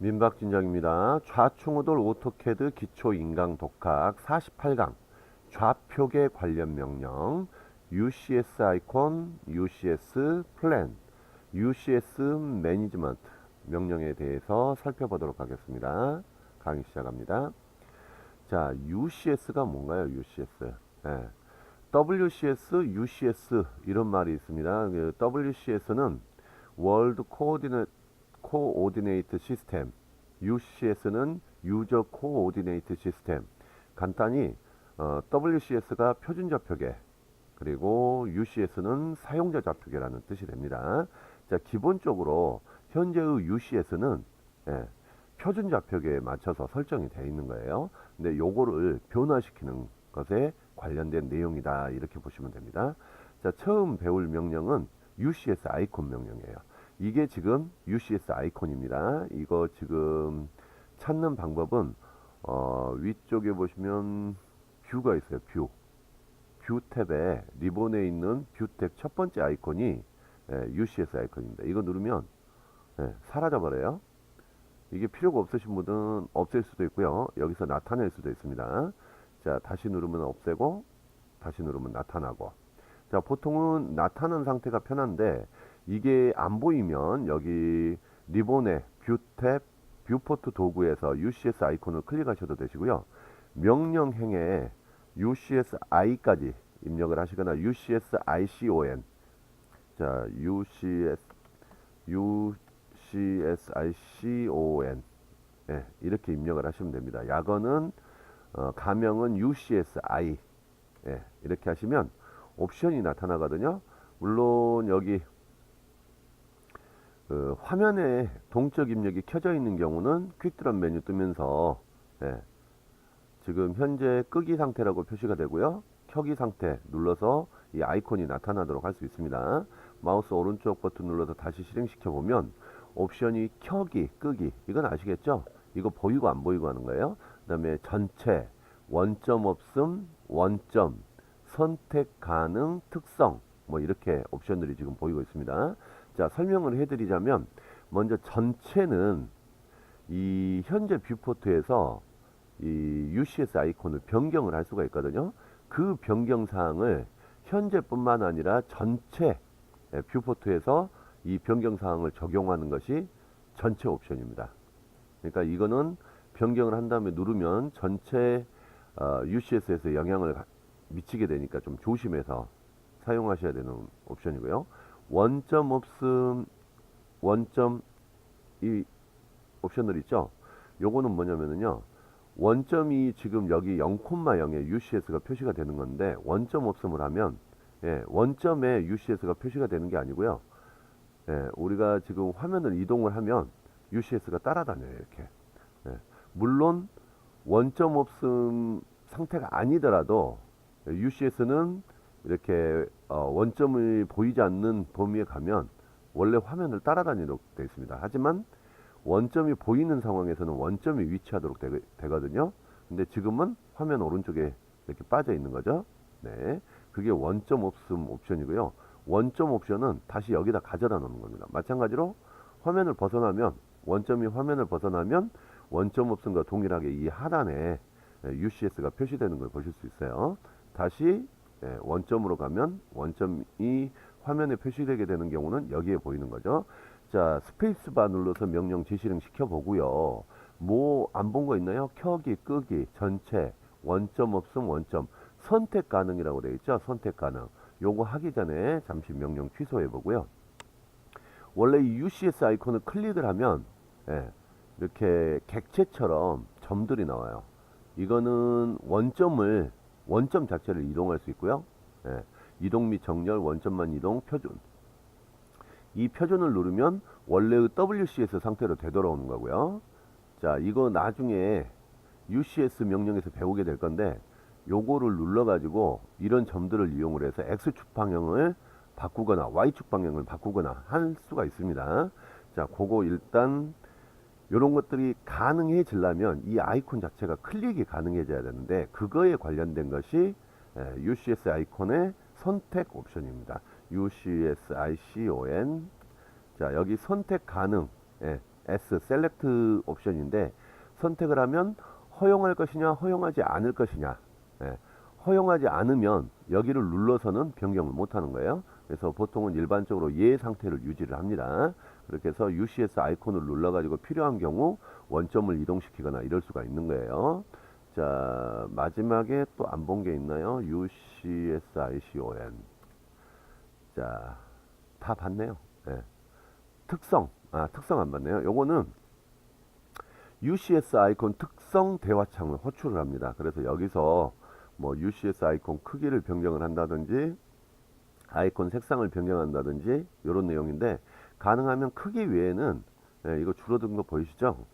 민박진정입니다. 좌충우돌 오토캐드 기초인강 독학 48강 좌표계 관련 명령 UCS 아이콘, UCS 플랜, UCS 매니지먼트 명령에 대해서 살펴보도록 하겠습니다. 강의 시작합니다. 자, UCS가 뭔가요? UCS. 네. WCS, UCS 이런 말이 있습니다. WCS는 월드 코오디네이트 시스템, UCS는 유저 코오디네이트 시스템. 간단히 WCS가 표준 좌표계, 그리고 UCS는 사용자 좌표계라는 뜻이 됩니다. 자, 기본적으로 현재의 UCS는 표준 좌표계에 맞춰서 설정이 되어 있는 거예요. 근데 요거를 변화시키는 것에 관련된 내용이다, 이렇게 보시면 됩니다. 자, 처음 배울 명령은 UCS 아이콘 명령이에요. 이게 지금 UCS 아이콘입니다. 이거 지금 찾는 방법은 위쪽에 보시면 뷰가 있어요. 뷰 탭에 리본에 있는 뷰 탭 첫 번째 아이콘이 UCS 아이콘입니다. 이거 누르면 사라져 버려요. 이게 필요가 없으신 분은 없앨 수도 있고요. 여기서 나타낼 수도 있습니다. 자, 다시 누르면 없애고, 다시 누르면 나타나고. 자, 보통은 나타난 상태가 편한데 이게 안 보이면 여기 리본의 뷰 탭, 뷰포트 도구에서 UCS 아이콘을 클릭하셔도 되시고요. 명령행에 UCS I까지 입력을 하시거나 UCS ICON, 자, UCS ICON 이렇게 입력을 하시면 됩니다. 약어는 가명은 UCS I 이렇게 하시면 옵션이 나타나거든요. 물론 여기 화면에 동적 입력이 켜져 있는 경우는 퀵드랍 메뉴 뜨면서 지금 현재 끄기 상태라고 표시가 되고요. 켜기 상태 눌러서 이 아이콘이 나타나도록 할 수 있습니다. 마우스 오른쪽 버튼 눌러서 다시 실행시켜 보면 옵션이 켜기, 끄기, 이건 아시겠죠? 이거 보이고 안 보이고 하는 거예요. 그 다음에 전체, 원점 없음, 원점, 선택 가능, 특성, 뭐 이렇게 옵션들이 지금 보이고 있습니다. 자, 설명을 해드리자면 먼저 전체는 이 현재 뷰포트에서 이 UCS 아이콘을 변경을 할 수가 있거든요. 그 변경 사항을 현재뿐만 아니라 전체 뷰포트에서 이 변경 사항을 적용하는 것이 전체 옵션입니다. 그러니까 이거는 변경을 한 다음에 누르면 전체 UCS에서 영향을 미치게 되니까 좀 조심해서 사용하셔야 되는 옵션이고요. 원점 없음, 원점, 이 옵션들 있죠. 요거는 뭐냐면요, 원점이 지금 여기 0,0에 UCS가 표시가 되는 건데 원점 없음을 하면 원점에 UCS가 표시가 되는 게 아니고요. 우리가 지금 화면을 이동을 하면 UCS가 따라다녀요. 이렇게. 물론 원점 없음 상태가 아니더라도 UCS는 이렇게 원점이 보이지 않는 범위에 가면 원래 화면을 따라다니도록 되어 있습니다. 하지만 원점이 보이는 상황에서는 원점이 위치하도록 되거든요. 근데 지금은 화면 오른쪽에 이렇게 빠져 있는 거죠. 네, 그게 원점 없음 옵션이고요. 원점 옵션은 다시 여기다 가져다 놓는 겁니다. 마찬가지로 화면을 벗어나면, 원점이 화면을 벗어나면 원점 없음과 동일하게 이 하단에 UCS가 표시되는 걸 보실 수 있어요. 다시 원점으로 가면 원점이 화면에 표시되게 되는 경우는 여기에 보이는 거죠. 자, 스페이스바 눌러서 명령 지실행 시켜보고요. 뭐 안 본 거 있나요? 켜기, 끄기, 전체, 원점 없음, 원점, 선택 가능이라고 되어 있죠. 선택 가능. 요거 하기 전에 잠시 명령 취소해 보고요. 원래 이 UCS 아이콘을 클릭을 하면 이렇게 객체처럼 점들이 나와요. 이거는 원점 자체를 이동할 수 있고요. 이동 및 정렬, 원점만 이동, 표준. 이 표준을 누르면 원래의 WCS 상태로 되돌아오는 거고요. 자, 이거 나중에 UCS 명령에서 배우게 될 건데 요거를 눌러 가지고 이런 점들을 이용을 해서 X축 방향을 바꾸거나 Y축 방향을 바꾸거나 할 수가 있습니다. 자, 그거 일단 이런 것들이 가능해지려면 이 아이콘 자체가 클릭이 가능해져야 되는데 그거에 관련된 것이 UCS 아이콘의 선택 옵션입니다. UCS ICON. 자, 여기 선택 가능, S 셀렉트 옵션인데 선택을 하면 허용할 것이냐 허용하지 않을 것이냐. 예, 허용하지 않으면 여기를 눌러서는 변경을 못 하는 거예요. 그래서 보통은 일반적으로 예 상태를 유지를 합니다. 그렇게 해서 UCS 아이콘을 눌러 가지고 필요한 경우 원점을 이동시키거나 이럴 수가 있는 거예요. 자, 마지막에 또 안 본 게 있나요? UCS ICON. 자, 다 봤네요. 예. 특성 안 봤네요. 요거는 UCS 아이콘 특성 대화창을 호출을 합니다. 그래서 여기서 뭐 UCS 아이콘 크기를 변경을 한다든지 아이콘 색상을 변경한다든지 이런 내용인데 가능하면 크기 외에는 예, 이거 줄어든 거 보이시죠?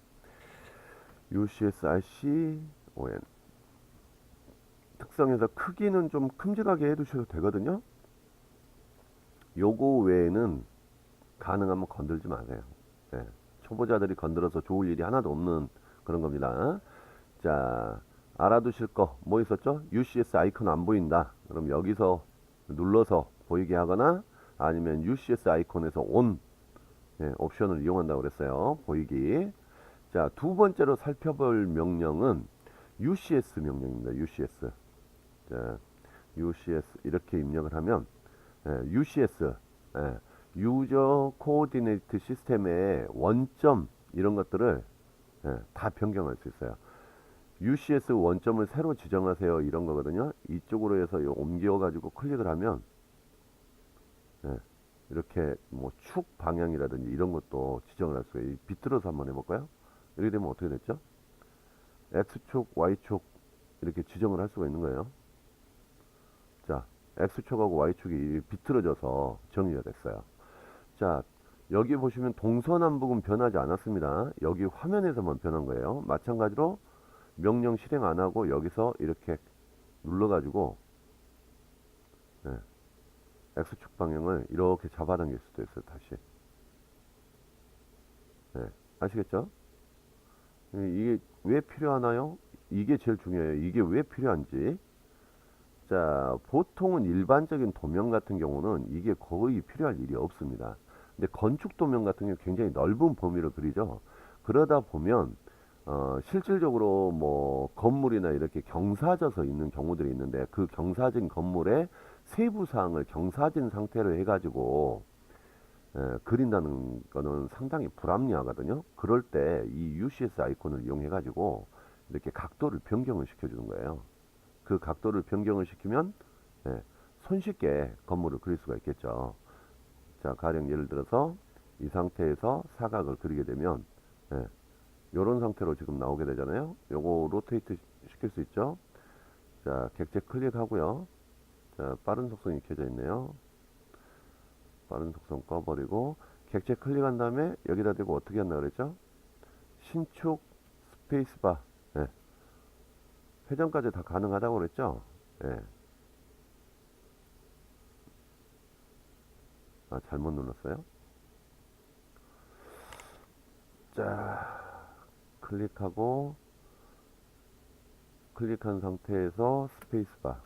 UCS ICON 특성에서 크기는 좀 큼직하게 해두셔도 되거든요. 요거 외에는 가능하면 건들지 마세요. 예, 초보자들이 건드려서 좋을 일이 하나도 없는 그런 겁니다. 자, 알아두실 거 뭐 있었죠? UCS 아이콘 안 보인다. 그럼 여기서 눌러서 보이게 하거나 아니면 UCS 아이콘에서 온 예, 옵션을 이용한다고 그랬어요. 보이기. 자, 두 번째로 살펴볼 명령은 UCS 명령입니다. UCS. 자, UCS 이렇게 입력을 하면 UCS 유저 코오디네이트 시스템의 원점 이런 것들을 다 변경할 수 있어요. UCS 원점을 새로 지정하세요 이런 거거든요. 이쪽으로 해서 옮겨 가지고 클릭을 하면 이렇게 뭐 축 방향이라든지 이런 것도 지정을 할 수가 있어요. 비틀어서 한번 해볼까요? 이렇게 되면 어떻게 됐죠? X축, Y축 이렇게 지정을 할 수가 있는 거예요. 자, X축하고 Y축이 비틀어져서 정리가 됐어요. 자, 여기 보시면 동서남북은 변하지 않았습니다. 여기 화면에서만 변한 거예요. 마찬가지로 명령 실행 안 하고 여기서 이렇게 눌러가지고 X축 방향을 이렇게 잡아당길 수도 있어요. 다시. 아시겠죠? 이게 왜 필요하나요? 이게 제일 중요해요. 이게 왜 필요한지. 자, 보통은 일반적인 도면 같은 경우는 이게 거의 필요할 일이 없습니다. 근데 건축 도면 같은 경우 굉장히 넓은 범위를 그리죠. 그러다 보면 실질적으로 뭐 건물이나 이렇게 경사져서 있는 경우들이 있는데 그 경사진 건물의 세부 사항을 경사진 상태로 해가지고 그린다는 거는 상당히 불합리하거든요. 그럴 때 이 UCS 아이콘을 이용해 가지고 이렇게 각도를 변경을 시켜주는 거예요. 그 각도를 변경을 시키면 손쉽게 건물을 그릴 수가 있겠죠. 자, 가령 예를 들어서 이 상태에서 사각을 그리게 되면 이런 상태로 지금 나오게 되잖아요. 요거 로테이트 시킬 수 있죠. 자, 객체 클릭하고요. 자, 빠른 속성이 켜져 있네요. 빠른 속성 꺼버리고 객체 클릭한 다음에 여기다 대고 어떻게 한다 그랬죠? 신축 스페이스바 회전까지 다 가능하다고 그랬죠? 아, 잘못 눌렀어요. 자, 클릭한 상태에서 스페이스바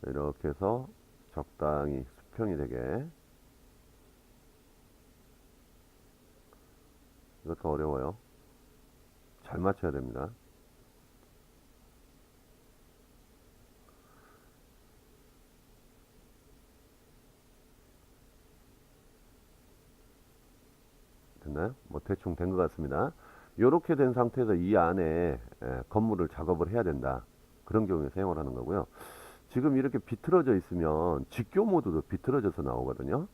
이렇게 해서 적당히 수평이 되게. 이것도 어려워요. 잘 맞춰야 됩니다. 됐나요? 뭐 대충 된 것 같습니다. 이렇게 된 상태에서 이 안에 건물을 작업을 해야 된다. 그런 경우에 사용을 하는 거고요. 지금 이렇게 비틀어져 있으면 직교 모드도 비틀어져서 나오거든요.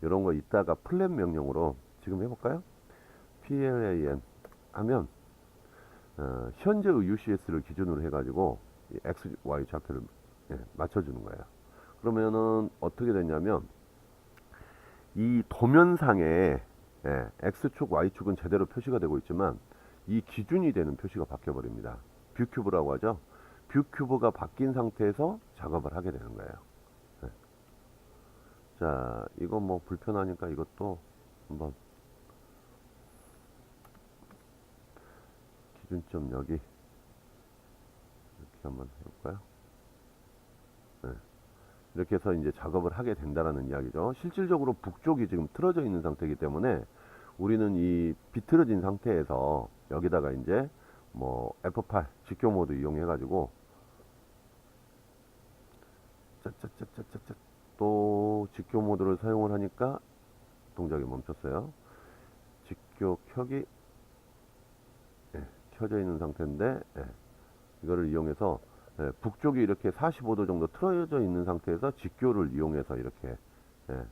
이런 거 이따가 플랜 명령으로 지금 해볼까요? plan 하면 현재의 UCS를 기준으로 해가지고 X, Y 좌표를 맞춰주는 거예요. 그러면은 어떻게 되냐면 이 도면상에 X축, Y축은 제대로 표시가 되고 있지만 이 기준이 되는 표시가 바뀌어 버립니다. 뷰큐브라고 하죠. 뷰큐브가 바뀐 상태에서 작업을 하게 되는 거예요. 자, 이거 뭐 불편하니까 이것도 한번 기준점 여기 이렇게 한번 해볼까요? 이렇게 해서 이제 작업을 하게 된다라는 이야기죠. 실질적으로 북쪽이 지금 틀어져 있는 상태이기 때문에 우리는 이 비틀어진 상태에서 여기다가 이제 뭐 F8 직교 모드 이용해 가지고 짜짜짜짜짜 또 직교 모드를 사용을 하니까 동작이 멈췄어요. 직교 켜기, 예, 켜져 있는 상태인데, 예, 이거를 이용해서, 예, 북쪽이 이렇게 45도 정도 틀어져 있는 상태에서 직교를 이용해서 이렇게, 예,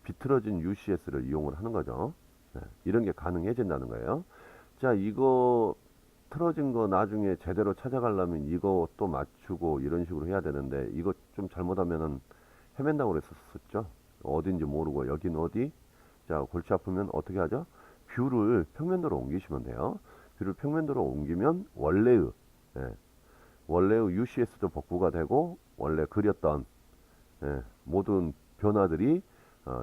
비틀어진 UCS를 이용을 하는 거죠. 예, 이런 게 가능해진다는 거예요. 자, 이거 틀어진 거 나중에 제대로 찾아가려면 이거 또 맞추고 이런 식으로 해야 되는데, 이거 좀 잘못하면은 헤맨다고 그랬었죠. 어딘지 모르고 여긴 어디? 자, 골치 아프면 어떻게 하죠? 뷰를 평면도로 옮기시면 돼요. 뷰를 평면도로 옮기면 원래의, 예, 원래의 UCS도 복구가 되고 원래 그렸던, 예, 모든 변화들이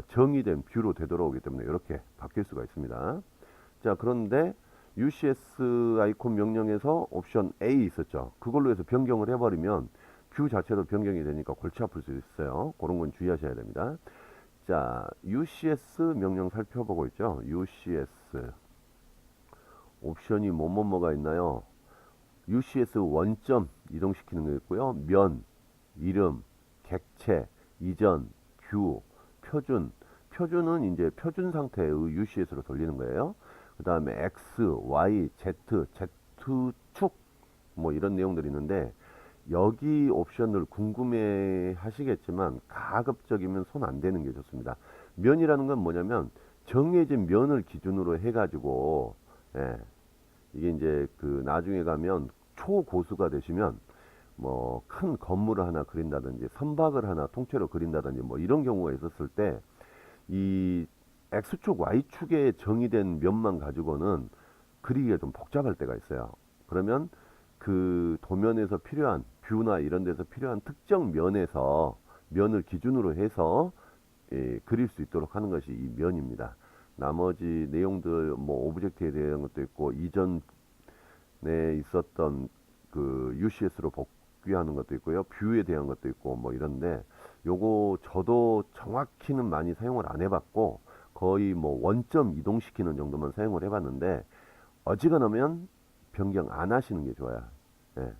정의된 뷰로 되돌아오기 때문에 이렇게 바뀔 수가 있습니다. 자, 그런데 UCS 아이콘 명령에서 옵션 A 있었죠. 그걸로 해서 변경을 해버리면 뷰 자체도 변경이 되니까 골치 아플 수 있어요. 그런 건 주의하셔야 됩니다. 자, UCS 명령 살펴보고 있죠. UCS 옵션이 뭐가 있나요? UCS 원점 이동시키는 거 있고요. 면, 이름, 객체, 이전, 뷰, 표준. 표준은 이제 표준 상태의 UCS로 돌리는 거예요. 그 다음에 X, Y, Z, Z축 뭐 이런 내용들이 있는데 여기 옵션을 궁금해 하시겠지만 가급적이면 손 안 대는 게 좋습니다. 면이라는 건 뭐냐면 정해진 면을 기준으로 해가지고, 예, 이게 이제 그 나중에 가면 초고수가 되시면 뭐 큰 건물을 하나 그린다든지 선박을 하나 통째로 그린다든지 뭐 이런 경우가 있었을 때 이 X축, Y축에 정의된 면만 가지고는 그리기가 좀 복잡할 때가 있어요. 그러면 그 도면에서 필요한 뷰나 이런 데서 필요한 특정 면에서 면을 기준으로 해서, 예, 그릴 수 있도록 하는 것이 이 면입니다. 나머지 내용들 뭐 오브젝트에 대한 것도 있고 이전에 있었던 그 UCS로 복귀하는 것도 있고요. 뷰에 대한 것도 있고 뭐 이런데 요거 저도 정확히는 많이 사용을 안 해봤고 거의 뭐 원점 이동시키는 정도만 사용을 해봤는데 어지간하면 변경 안 하시는 게 좋아요. 예,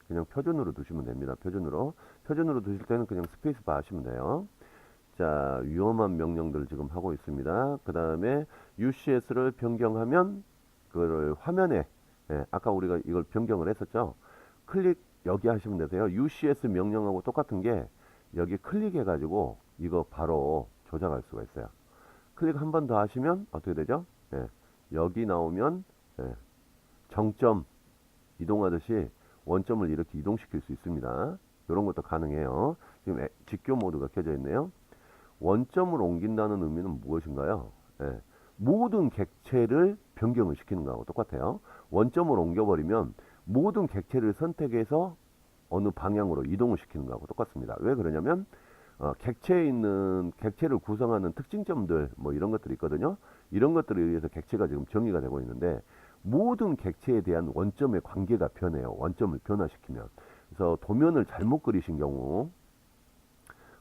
그냥 표준으로 두시면 됩니다. 표준으로 두실 때는 그냥 스페이스바 하시면 돼요. 자, 위험한 명령들을 지금 하고 있습니다. 그 다음에 UCS를 변경하면 그걸 화면에, 예, 아까 우리가 이걸 변경을 했었죠. 클릭 여기 하시면 되세요. UCS 명령하고 똑같은 게 여기 클릭해 가지고 이거 바로 조작할 수가 있어요. 클릭 한 번 더 하시면 어떻게 되죠? 예, 여기 나오면, 예, 정점 이동하듯이 원점을 이렇게 이동시킬 수 있습니다. 이런 것도 가능해요. 지금 직교 모드가 켜져 있네요. 원점을 옮긴다는 의미는 무엇인가요? 예, 모든 객체를 변경을 시키는 거하고 똑같아요. 원점을 옮겨버리면 모든 객체를 선택해서 어느 방향으로 이동을 시키는 거하고 똑같습니다. 왜 그러냐면 객체에 있는 객체를 구성하는 특징점들 뭐 이런 것들이 있거든요. 이런 것들에 의해서 객체가 지금 정의가 되고 있는데 모든 객체에 대한 원점의 관계가 변해요. 원점을 변화시키면. 그래서 도면을 잘못 그리신 경우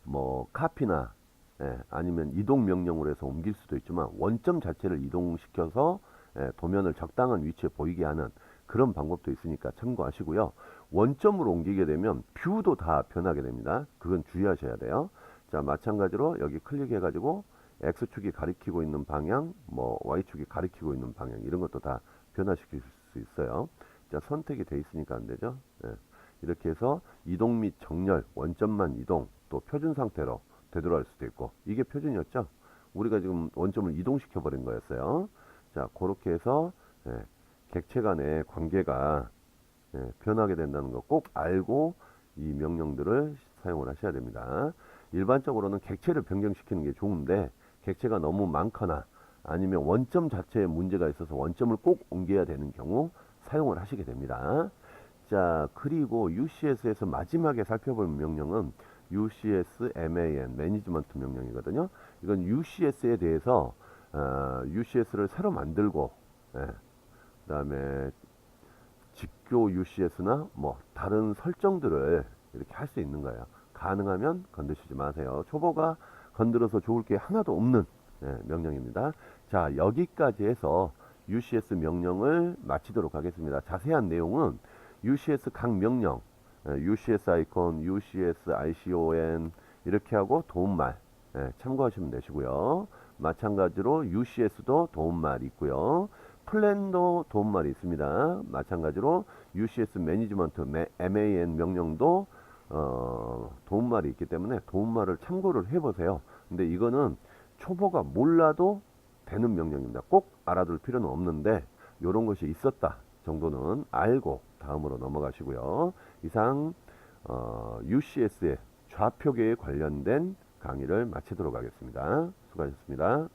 뭐 카피나, 예, 아니면 이동 명령으로 해서 옮길 수도 있지만 원점 자체를 이동시켜서, 예, 도면을 적당한 위치에 보이게 하는 그런 방법도 있으니까 참고하시고요. 원점으로 옮기게 되면 뷰도 다 변하게 됩니다. 그건 주의하셔야 돼요. 자, 마찬가지로 여기 클릭해 가지고 X축이 가리키고 있는 방향, 뭐 Y축이 가리키고 있는 방향 이런 것도 다 변화시킬 수 있어요. 자, 선택이 돼 있으니까 안 되죠. 예. 이렇게 해서 이동 및 정렬, 원점만 이동, 또 표준 상태로 되돌아갈 수도 있고 이게 표준이었죠. 우리가 지금 원점을 이동시켜 버린 거였어요. 자, 그렇게 해서, 예, 객체 간의 관계가, 예, 변하게 된다는 거 꼭 알고 이 명령들을 사용을 하셔야 됩니다. 일반적으로는 객체를 변경시키는 게 좋은데 객체가 너무 많거나 아니면 원점 자체에 문제가 있어서 원점을 꼭 옮겨야 되는 경우 사용을 하시게 됩니다. 자, 그리고 UCS에서 마지막에 살펴볼 명령은 UCS MAN 매니지먼트 명령이거든요. 이건 UCS에 대해서 UCS를 새로 만들고, 예, 그다음에 직교 UCS나 뭐 다른 설정들을 이렇게 할 수 있는 거예요. 가능하면 건드시지 마세요. 초보가 건드려서 좋을 게 하나도 없는, 예, 명령입니다. 자, 여기까지 해서 UCS 명령을 마치도록 하겠습니다. 자세한 내용은 UCS 각 명령, UCS 아이콘, UCS ICON 이렇게 하고 도움말 참고하시면 되시고요. 마찬가지로 UCS도 도움말이 있고요. 플랜도 도움말이 있습니다. 마찬가지로 UCS 매니지먼트 MAN 명령도 도움말이 있기 때문에 도움말을 참고를 해보세요. 근데 이거는 초보가 몰라도 되는 명령입니다. 꼭 알아둘 필요는 없는데 이런 것이 있었다 정도는 알고 다음으로 넘어가시고요. 이상 UCS의 좌표계에 관련된 강의를 마치도록 하겠습니다. 수고하셨습니다.